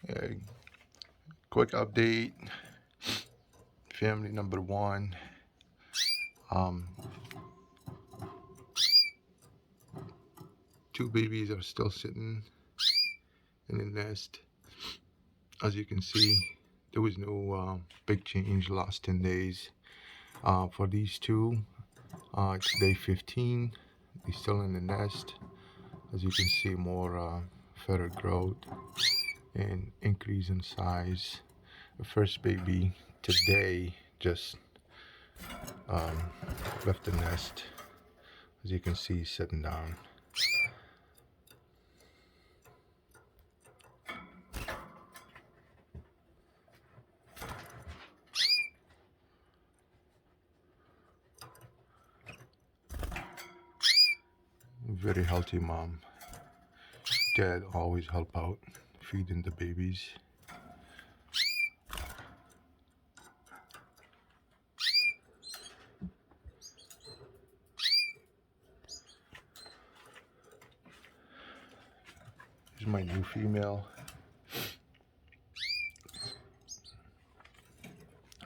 Uh, Quick update. Family number one. Um, Two babies are still sitting in the nest. As you can see, there was no big change last 10 days. For these two, it's day 15. They're still in the nest. As you can see, more feather growth and increase in size. The first baby today just left the nest. As you can see, he's sitting down. Very healthy mom. Dad always help out feeding the babies. Here's my new female.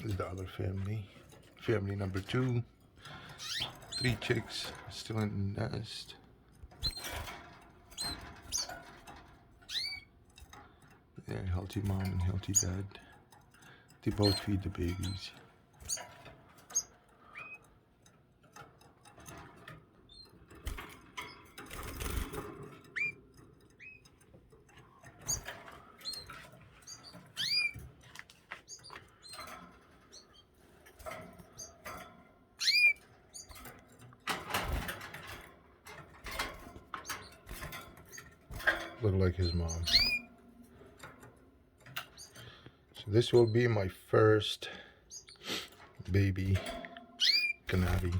This is the other family. Family number two. 3 chicks still in the nest. Yeah, healthy mom and healthy dad. They both feed the babies. Look like his mom. So this will be my first baby Canary.